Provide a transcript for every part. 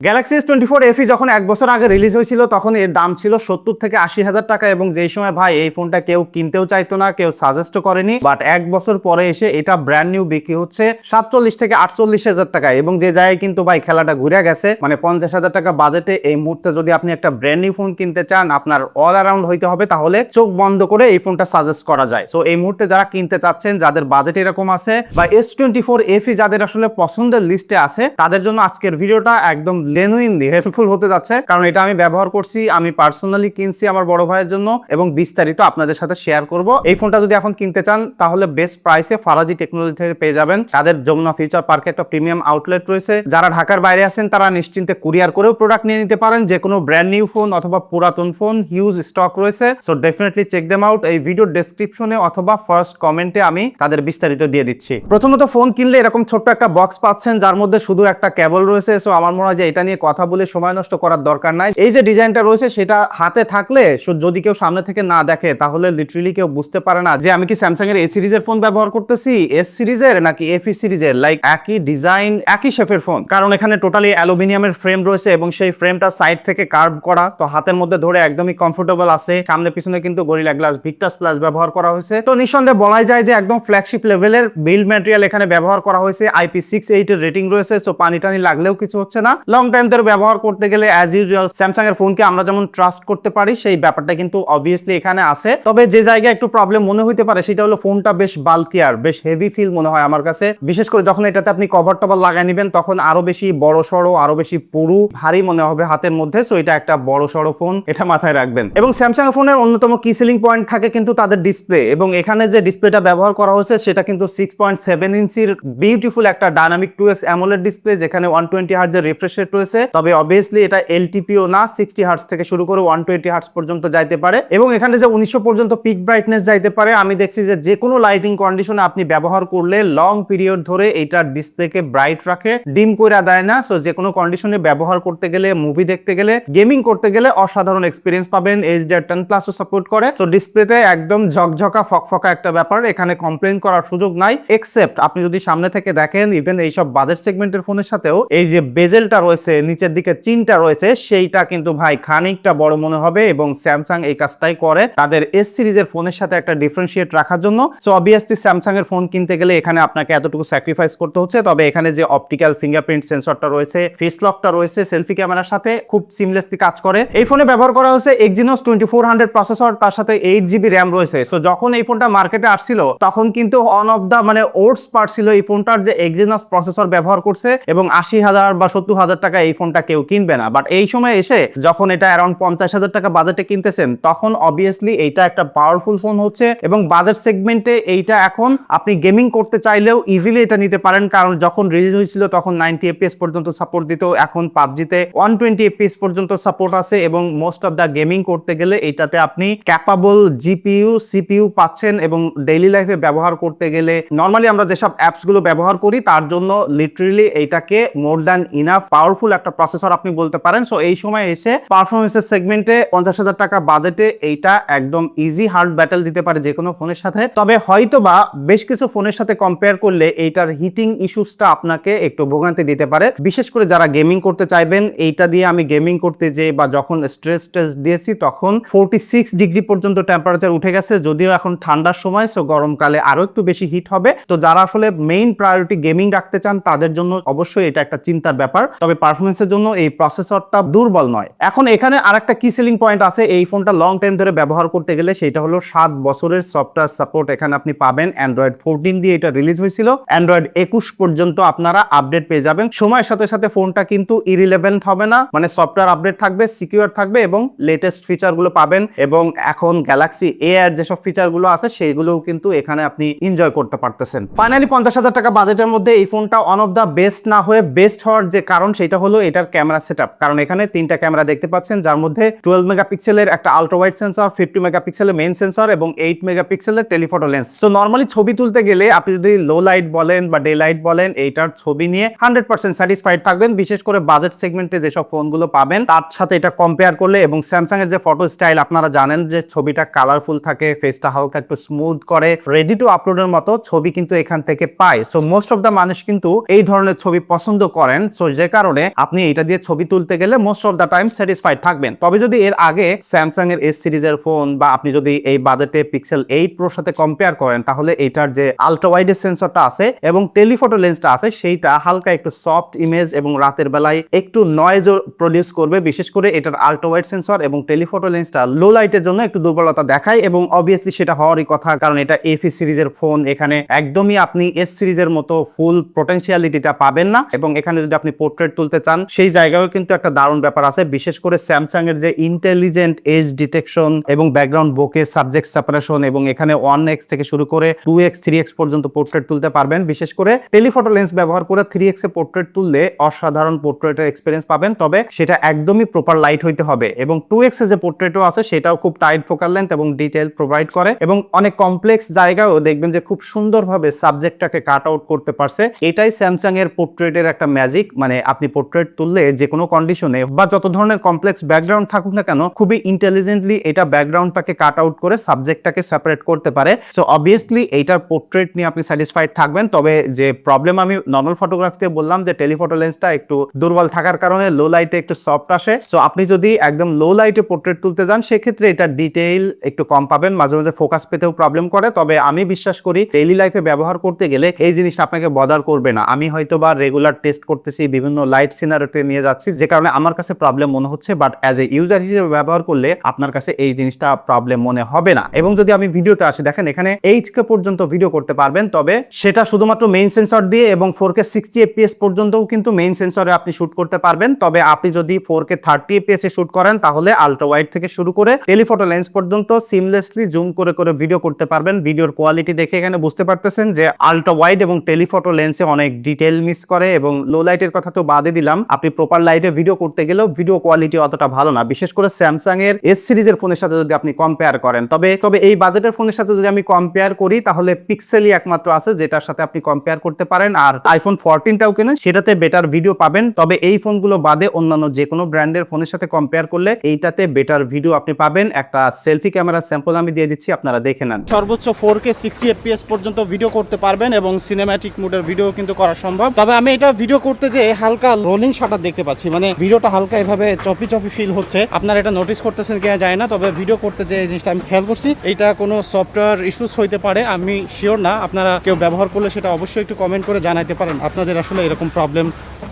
Galaxy S24 FE যখন 1 বছর আগে রিলিজ হয়েছিল তখন এর দাম ছিল 70 থেকে 80,000 টাকা এবং যেই সময় ভাই এই ফোনটা কেউ কিনতেও চাইতো না, কেউ সাজেস্টও করেনি। বাট 1 বছর পরে এসে এটা ব্র্যান্ড নিউ বিক্রি হচ্ছে 47 থেকে 48,000 টাকায় এবং যে জায়গায় কিন্তু ভাই খেলাটা ঘুরে গেছে। মানে 50,000 টাকা বাজেটে এই মুহূর্তে যদি আপনি একটা ব্র্যান্ড নিউ ফোন কিনতে চান, আপনার অল অ্যারাউন্ড হইতে হবে, তাহলে চোখ বন্ধ করে এই ফোনটা সাজেস্ট করা যায়। সো এই মুহূর্তে যারা কিনতে চাচ্ছেন, যাদের বাজেট এরকম আছে বা S24 FE যাদের আসলে পছন্দের লিস্টে আছে, তাদের জন্য আজকের ভিডিওটা একদম জেনুইনলি হেল্পফুল হতে যাচ্ছে। কারণ এটা আমি ব্যবহার করছি, আমি পার্সোনালি কিনছি আমার বড় ভাইয়ের জন্য এবং বিস্তারিত আপনাদের সাথে শেয়ার করব। এই ফোনটা যদি এখন কিনতে চান তাহলে বেস্ট প্রাইসে ফারাজি টেকনোলজি থেকে পেয়ে যাবেন। তাদের যমুনা ফিউচার পার্কে একটা প্রিমিয়াম আউটলেট রয়েছে। যারা ঢাকার বাইরে আছেন তারা নিশ্চিন্তে কুরিয়ার করেও প্রোডাক্ট নিয়ে নিতে পারেন। যে কোনো ব্র্যান্ড নিউ ফোন অথবা পুরাতন ফোন হিউজ স্টক রয়েছে। So definitely check them out. এই ভিডিওর ডেসক্রিপশনে অথবা ফার্স্ট কমেন্টে আমি তাদের বিস্তারিত দিয়ে দিচ্ছি। প্রথমত ফোন কিনলে এরকম ছোট্ট একটা বক্স পাচ্ছেন যার মধ্যে শুধু একটা কেবল রয়েছে। সো আমার মনে হয় যে এটা নিয়ে কথা বলে সময় নষ্ট করার দরকার নাই। এই যে ডিজাইনটা রয়েছে সেটা হাতে থাকলে যদি কেউ সামনে থেকে না দেখে তাহলে লিটারালি কেউ বুঝতে পারে না যে আমি কি স্যামসাং এর এ সিরিজের ফোন ব্যবহার করতেছি, এস সিরিজের নাকি এফি সিরিজের। লাইক একই ডিজাইন একই শেপের ফোন, কারণ এখানে টোটালি অ্যালুমিনিয়ামের ফ্রেম রয়েছে এবং সেই ফ্রেমটা সাইড থেকে কার্ভ করা, তো হাতের মধ্যে ধরে একদমই কমফোর্টেবল আছে। সামনে পিছনে কিন্তু গরিলা গ্লাস ভিক্টাস প্লাস ব্যবহার করা হয়েছে। তো নিঃসন্দেহে বলাই যায় যে একদম ফ্ল্যাগশিপ লেভেলের বিল্ড ম্যাটেরিয়াল এখানে ব্যবহার করা হয়েছে। IP68 এর রেটিং রয়েছে। সো পানি টানি লাগলেও কিছু হচ্ছে না। লং টাইম ধরে ব্যবহার করতে গেলে অ্যাজ ইউজুয়াল স্যামসাং এর ফোনকে আমরা যেমন ট্রাস্ট করতে পারি সেই ব্যাপারটা কিন্তু অবভিয়াসলি এখানে আছে। তবে যে জায়গায় একটু প্রবলেম মনে হইতে পারে সেটা হলো ফোনটা বেশ বাল্কিয়ার, বেশ হেভি ফিল মনে হয় আমার কাছে। বিশেষ করে যখন এটাতে আপনি কভার টভার লাগাই নেবেন তখন আরো বেশি বড় সড়ো, আরো বেশি পুরু ভারী মনে হবে হাতের মধ্যে। সো এটা একটা বড় সড়ো ফোন, এটা মাথায় রাখবেন। এবং স্যামসাং ফোনের অন্যতম কি সেলিং পয়েন্ট থাকে কিন্তু তাদের ডিসপ্লে, এবং এখানে যে ডিসপ্লেটা ব্যবহার করা হয়েছে সেটা কিন্তু 6.7 ইঞ্চির বিউটিফুল একটা ডায়নামিক 2x অ্যামোলেড ডিসপ্লে, যেখানে 120 হার্টজের রিফ্রেশ রেট রয়েছে। তবে অবভিয়াসলি এটা এলটিপিও না, 60 হার্টজ থেকে শুরু করে 120 হার্টজ পর্যন্ত যাইতে পারে এবং এখানে যে 1900 পর্যন্ত পিক ব্রাইটনেস যাইতে পারে। আমি দেখছি যে কোনো লাইটিং কন্ডিশনে আপনি ব্যবহার করলে লং পিরিয়ড ধরে এইটার ডিসপ্লেকে ব্রাইট রাখে, ডিম কইরা দেয় না। সো যে কোনো কন্ডিশনে ব্যবহার করতে গেলে, মুভি দেখতে গেলে, গেমিং করতে গেলে অসাধারণ এক্সপিরিয়েন্স পাবেন। HDR10+ ও সাপোর্ট করে। তো ডিসপ্লেতে একদম ঝকঝকা ফকফকা একটা ব্যাপার, এখানে কমপ্লেইন করার সুযোগ নাই। এক্সেপ্ট আপনি যদি সামনে থেকে দেখেন, ইভেন এইসব বাজেট সেগমেন্টের ফোনের সাথেও এই যে বেজেলটা রয়েছে, নিচের দিকে চিনটা রয়েছে, সেইটা কিন্তু ভাই খানিকটা বড় মনে হবে এবং স্যামসাং এই কাজটাই করে তাদের এস সিরিজের ফোনের সাথে একটা ডিফারেন্সিয়েট রাখার জন্য। সো অবভিয়াসলি স্যামসাং এর ফোন কিনতে গেলে এখানে আপনাকে এতটুকু স্যাক্রিফাইস করতে হচ্ছে। তবে এখানে যে অপটিক্যাল ফিঙ্গারপ্রিন্ট সেন্সরটা রয়েছে, ফেস লকটা রয়েছে, সেলফি ক্যামেরার সাথে খুব সিমলেসলি কাজ করে। এই ফোনে ব্যবহার করা হয়েছে Exynos 2400 প্রসেসর, তার সাথে 8GB র্যাম রয়েছে। সো যখন এই ফোনটা মার্কেটে আসছিল তখন কিন্তু one of the hots part ছিল এই ফোনটার যে Exynos প্রসেসর ব্যবহার করছে এবং 80,000 বা 70,000 টাকা এই ফোনটা কেউ কিনবে না। বাট এই সময় এসে যখন এটা অ্যারাউন্ড 50,000 টাকা বাজেটে কিনতেছেন তখন অবভিয়াসলি এইটা একটা পাওয়ারফুল ফোন হচ্ছে এবং বাজেট সেগমেন্টে এইটা এখন আপনি গেমিং করতে চাইলেও ইজিলি এটা নিতে পারেন। কারণ যখন রিলিজ হয়েছিল তখন 90 FPS পর্যন্ত সাপোর্ট দিত, এখন পাবজিতে 120 FPS পর্যন্ত সাপোর্ট আছে এবং মোস্ট অফ দা গেমিং করতে গেলে এইটাতে আপনি ক্যাপাবল জিপিইউ সিপিইউ পাচ্ছেন এবং ডেইলি লাইফে ব্যবহার করতে গেলে নর্মালি আমরা যেসব অ্যাপস গুলো ব্যবহার করি তার জন্য লিটারেলি এইটাকে মোর দ্যান ইনাফ পাওয়ারফুল একটা প্রসেসর আপনি বলতে পারেন। সো এই সময় এসে পারফরমেন্সের সেগমেন্টে 50,000 টাকা বাজেটে এইটা একদম ইজি হার্ড ব্যাটেল দিতে পারে যে কোনো ফোনের সাথে। তবে হয়তোবা বেশ কিছু ফোনের সাথে কম্পেয়ার করলে এইটার হিটিং ইস্যুসটা আপনাকে একটু ভোগান্তি দিতে পারে, বিশেষ করে যারা গেমিং করতে চাইবেন। এইটা দিয়ে আমি গেমিং করতে যেয়ে বা যখন স্ট্রেস টেস্ট দিয়েছি তখন 46 ডিগ্রি পর্যন্ত টেম্পারেচার উঠে গেছে, যদিও এখন ঠান্ডার সময়। সো গরমকালে আরো একটু বেশি হিট হবে। তো যারা আসলে মেইন প্রায়োরিটি গেমিং রাখতে চান তাদের জন্য অবশ্যই এটা একটা চিন্তার ব্যাপার। তবে পারফরমেন্সের জন্য এই প্রসেসরটা দুর্বল নয়। এখন এখানে আরেকটা কি সেলিং পয়েন্ট আছে এই ফোনটা লং টাইম ধরে ব্যবহার করতে গেলে, সেটা হলো 7 বছরের সফটওয়্যার সাপোর্ট এখানে আপনি পাবেন। অ্যান্ড্রয়েড 14 দিয়ে এটা রিলিজ হয়েছিল, অ্যান্ড্রয়েড 21 পর্যন্ত আপনারা আপডেট পেয়ে যাবেন। সময়ের সাথে সাথে ফোনটা কিন্তু ইরিলেভেন্ট হবে না, মানে সফটওয়্যার আপডেট থাকবে, সিকিউর থাকবে এবং লেটেস্ট ফিচার গুলো পাবেন। এবং এখন গ্যালাক্সি এ এর যেসব ফিচার গুলো আছে সেগুলোও কিন্তু এখানে আপনি এনজয় করতে পারতেছেন। ফাইনালি 50,000 টাকা বাজেটের মধ্যে এই ফোনটা ওয়ান অফ দা বেস্ট না হয়ে বেস্ট হওয়ার যে কারণ সেটা হলো এটার ক্যামেরা সেটআপ। কারণ এখানে 3টা ক্যামেরা দেখতে পাচ্ছেন, যার মধ্যে 12 মেগাপিক্সেলের একটা আলট্রা ওয়াইড সেন্সর, 50 মেগাপিক্সেলের মেইন সেন্সর এবং 8 মেগাপিক্সেলের টেলিফটো লেন্স। সো নরমালি ছবি তুলতে গেলে আপনি যদি লো লাইট বলেন বা ডে লাইট বলেন, এইটার ছবি নিয়ে 100% স্যাটিসফাইড থাকবেন। বিশেষ করে বাজেট সেগমেন্টে যেসব ফোনগুলো পাবেন তার সাথে এটা কম্পেয়ার করলে। এবং স্যামসাং এর যে ফটো স্টাইল আপনারা জানেন যে ছবিটা কালারফুল থাকে, ফেসটা হালকা একটু স্মুথ করে, রেডি টু আপলোডের মতো ছবি কিন্তু এখান থেকে পায়। সো মোস্ট অফ দা মানুষ কিন্তু এই ধরনের ছবি পছন্দ করেন। সো যে কারণে আপনি এটা দিয়ে ছবি তুলতে গেলে most of the time satisfied থাকবেন। তবে যদি এর আগে স্যামসাং এর এস সিরিজের ফোন বা আপনি যদি এই বাজেটে পিক্সেল 8 প্রোর সাথে কম্পেয়ার করেন, তাহলে এটার যে আলট্রা ওয়াইড সেন্সরটা আছে এবং টেলিফটো লেন্সটা আছে সেইটা হালকা একটু সফট ইমেজ এবং রাতের বেলায় একটু নয়েজ প্রডিউস করবে। বিশেষ করে এটার আলট্রা ওয়াইড সেন্সর এবং টেলিফটো লেন্সটা লো লাইটের জন্য একটু দুর্বলতা দেখায় এবং অবভিয়াসলি সেটা হওয়ারই কথা, কারণ এটা এফি সিরিজের ফোন। এখানে একদমই আপনি এস সিরিজের মতো ফুল পোটেনশিয়ালিটিটা পাবেন না এবং এখানে যদি আপনি পোর্ট্রেট তুলতে চান সেই জায়গায়ও কিন্তু একটা দারুণ ব্যাপার আছে। বিশেষ করে স্যামসাং এর যে ইন্টেলিজেন্ট এজ ডিটেকশন এবং ব্যাকগ্রাউন্ড বোকে সাবজেক্ট সেপারেশন এবং এখানে 1x থেকে শুরু করে 2x 3x পর্যন্ত পোর্ট্রেট তুলতে পারবেন। বিশেষ করে টেলিফটো লেন্স ব্যবহার করে 3x এ পোর্ট্রেট তুললে অসাধারণ পোর্ট্রেটের এক্সপেরিয়েন্স পাবেন, তবে সেটা একদমই প্রপার লাইট হইতে হবে। এবং 2x এ যে পোর্ট্রেটও আছে সেটাও খুব টাইট ফোকাল লেন্থ এবং ডিটেইল প্রোভাইড করে এবং অনেক কমপ্লেক্স জায়গায়ও দেখবেন যে খুব সুন্দরভাবে সাবজেক্টটাকে কাট আউট করতে পারছে। এটাই স্যামসাং এর পোর্ট্রেটের একটা ম্যাজিক। মানে আপনি পোর্ট্রেট তুললে যে কোনো কন্ডিশনে বা যত ধরনের কমপ্লেক্স ব্যাকগ্রাউন্ড থাকুক না কেন খুবই ইন্টেলিজেন্টলি এটা ব্যাকগ্রাউন্ডটাকে কাট আউট করে সাবজেক্টটাকে সেপারেট করতে পারে। সো অবভিয়াসলি এইটার পোর্ট্রেট নিয়ে আপনি স্যাটিসফাইড থাকবেন। তবে যে প্রবলেম আমি নর্মাল ফটোগ্রাফিতে বললাম যে টেলিফটো লেন্সটা একটু দুর্বল থাকার কারণে লো লাইটে একটু সফট আসে। সো আপনি যদি একদম লো লাইটে পোর্ট্রেট তুলতে যান সেক্ষেত্রে এটা ডিটেইল একটু কম পাবেন, মাঝে মাঝে ফোকাস পেতেও প্রবলেম করে। তবে আমি বিশ্বাস করি ডেইলি লাইফে ব্যবহার করতে গেলে এই জিনিসটা আপনাকে বদার করবে না। আমি হয়তো বা রেগুলার টেস্ট করতেছি, বিভিন্ন লাইট সিনারিওতে নিয়ে যাচ্ছি, যে কারণে আমার কাছে প্রবলেম মনে হচ্ছে, বাট অ্যাজ এ ইউজার হিসেবে ব্যবহার করলে আপনার কাছে এই জিনিসটা প্রবলেম মনে হবে না। এবং যদি আমি ভিডিওতে আসি, দেখেন এখানে 8K পর্যন্ত ভিডিও করতে পারবেন, তবে সেটা শুধুমাত্র মেইন সেন্সর দিয়ে এবং 4K 60 fps পর্যন্তও কিন্তু মেইন সেন্সরে আপনি শুট করতে পারবেন। তবে আপনি যদি 4K 30 fps এ শুট করেন তাহলে আলট্রা ওয়াইড থেকে শুরু করে টেলিফটো লেন্স পর্যন্ত সিমলেসলি জুম করে করে ভিডিও করতে পারবেন। ভিডিওর কোয়ালিটি দেখে এখানে বুঝতে পারতেছেন যে আলট্রা ওয়াইড এবং টেলিফটো লেন্সে অনেক ডিটেইল মিস করে। এবং লো লাইটের কথা তো বাদে দিলাম, আপনি প্রপার লাইটে ভিডিও করতে গেলেও ভিডিও কোয়ালিটি অতটা ভালো না, বিশেষ করে স্যামসাং এর এস সিরিজের ফোনের সাথে যদি আপনি কম্পেয়ার করেন। তবে এই বাজেটের ফোনের সাথে যদি আমি কম্পেয়ার করি তাহলে পিক্সেলই একমাত্র আছে যেটার সাথে আপনি কম্পেয়ার করতে পারেন। আর আইফোন 14টাও কেনেন সেটাতে বেটার ভিডিও পাবেন। তবে এই ফোনগুলো বাদে অন্যান্য যে কোনো ব্র্যান্ডের ফোনের সাথে কম্পেয়ার করলে এইটাতে বেটার ভিডিও আপনি পাবেন। একটা সেলফি ক্যামেরা স্যাম্পল আমি দিয়ে দিচ্ছি, আপনারা দেখে নেন। সর্বোচ্চ 4K 60 fps পর্যন্ত ভিডিও করতে পারবেন এবং সিনেম্যাটিক মোডের ভিডিও কিন্তু করা সম্ভব। তবে আমি এটা ভিডিও করতে যে হালকা রোলিং শাটার দেখতে পাচ্ছি, মানে ভিডিওটা হালকা এভাবে চপি চপি ফিল হচ্ছে। আপনারা এটা নোটিস করতেছেন কিনা যায় না, তবে ভিডিও করতে যে জিনিসটা আমি খেয়াল করছি এটা কোনো সফটওয়্যার ইস্যুস হইতে পারে, আমি শিওর না। আপনারা কেউ ব্যবহার করলে সেটা অবশ্যই একটু কমেন্ট করে জানাইতে পারেন আপনাদের আসলে এরকম প্রবলেম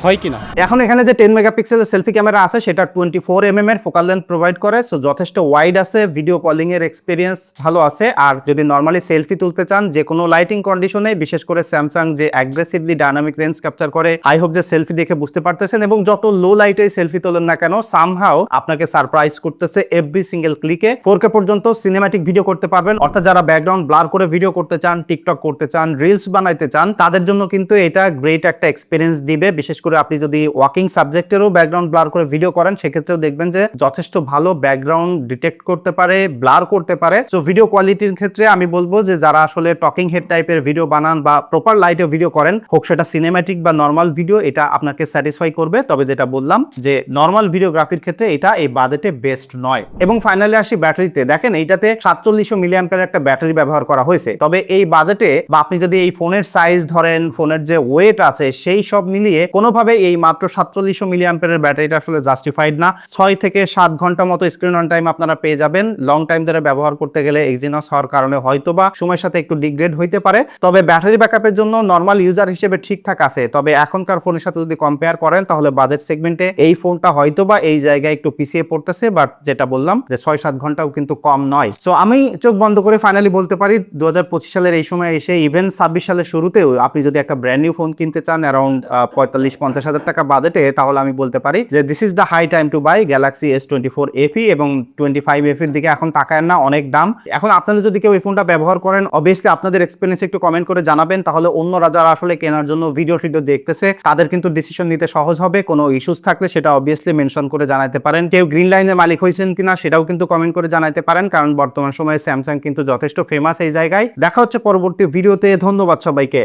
হয় কিনা। এখন এখানে যে 10 মেগাপিক্সেলের সেলফি ক্যামেরা আছে সেটা 24 mm এর ফোকাল লেন্থ প্রোভাইড করে, সো যথেষ্ট ওয়াইড আছে, ভিডিও কলিং এর এক্সপেরিয়েন্স ভালো আছে। আর যদি নরমালি সেলফি তুলতে চান যে কোনো লাইটিং কন্ডিশনে, বিশেষ করে স্যামসাং যে অ্যাগ্রেসিভলি ডায়নামিক রেঞ্জ ক্যাপচার করে, আই হোপ যে সেলফি দেখে বুঝতে পারতেছেন। এবং যত লো লাইটে সেলফি তোলেন না কেন সামহাও আপনাকে সারপ্রাইজ করতেছে এভরি সিঙ্গেল ক্লিকে। 4K পর্যন্ত সিনেম্যাটিক ভিডিও করতে পারবেন, অর্থাৎ যারা ব্যাকগ্রাউন্ড ব্লার করে ভিডিও করতে চান, টিকটক করতে চান, রিলস বানাইতে চান, তাদের জন্য কিন্তু এটা গ্রেট একটা এক্সপেরিয়েন্স দিবে। বিশেষ করে আপনি যদি ওয়াকিং সাবজেক্টেরও ব্যাকগ্রাউন্ড ব্লার করে ভিডিও করেন সেক্ষেত্রেও দেখবেন যে যথেষ্ট ভালো ব্যাকগ্রাউন্ড ডিটেক্ট করতে পারে, ব্লার করতে পারে। সো ভিডিও কোয়ালিটির ক্ষেত্রে আমি বলবো যে যারা আসলে টকিং হেড টাইপের ভিডিও বানান বা প্রপার লাইটে ভিডিও করেন, হোক সেটা সিনেম্যাটিক বা নর্মাল ভিডিও, এটা আপনাকে স্যাটিসফাই করবে। তবে যেটা বললাম যে নর্মাল ভিডিওগ্রাফির ক্ষেত্রে এটা এই বাজেটে বেস্ট নয়। এবং ফাইনালি আসি ব্যাটারিতে, দেখেন এইটাতে 4700 মিলিঅ্যাম্পিয়ার একটা ব্যাটারি ব্যবহার করা হয়েছে। তবে এই বাজেটে বা আপনি যদি এই ফোনের সাইজ ধরেন, ফোনের যে ওয়েট আছে সেই সব মিলিয়ে কোনোভাবে এই মাত্র 4700 মিলিঅ্যাম্পিয়ারের ব্যাটারিটা আসলে জাস্টিফাইড না। 6 থেকে 7 ঘন্টা মতো স্ক্রিন অন টাইম আপনারা পেয়ে যাবেন। লং টাইম ধরে ব্যবহার করতে গেলে এক্সিনস হওয়ার কারণে হয়তোবা সময়ের সাথে একটু ডিগ্রেড হইতে পারে। তবে ব্যাটারি ব্যাকআপের জন্য নর্মাল ইউজার হিসেবে ঠিকঠাক আছে। তবে এখনকার ফোনের সাথে যদি কম্পেয়ার করেন তাহলে বাজেট সেগমেন্টে এই ফোনটা হয়তোবা এই জায়গায় একটু পিছিয়ে পড়তেছে, বাট যেটা বললাম যে 6-7 ঘন্টাও কিন্তু কম নয়। সো আমি চোখ বন্ধ করে ফাইনালি বলতে পারি 2025 সালের এই সময় এসে, ইভেন 26 সালের শুরুতেও আপনি যদি একটা ব্র্যান্ড নিউ ফোন কিনতে চান অ্যারাউন্ড 45-50 হাজার টাকা বাজেটে, তাহলে আমি বলতে পারি যে this is the high time to buy Galaxy S24 FE। এবং 25 FE এর দিকে এখন তাকায় না, অনেক দাম। এখন আপনারা যদি কেউ এই ফোনটা ব্যবহার করেন, অবভিয়াসলি আপনাদের এক্সপেরিয়েন্স একটু কমেন্ট করে জানাবেন, তাহলে অন্যরা যারা আসলে কেনার জন্য ভিডিও দেখতেছে তাদের কিন্তু ডিসিশন নিতে সহজ হবে। কোনো ইস্যুস থাকলে সেটা অবভিয়াসলি মেনশন করে জানাতে পারেন। কেউ গ্রিন লাইনের মালিক হয়েছেন কিনা সেটাও কিন্তু কমেন্ট করে জানাতে পারেন, কারণ বর্তমান সময়ে স্যামসাং কিন্তু যথেষ্ট ফেমাস এই জায়গায়। দেখা হচ্ছে পরবর্তী ভিডিওতে। ধন্যবাদ সবাইকে।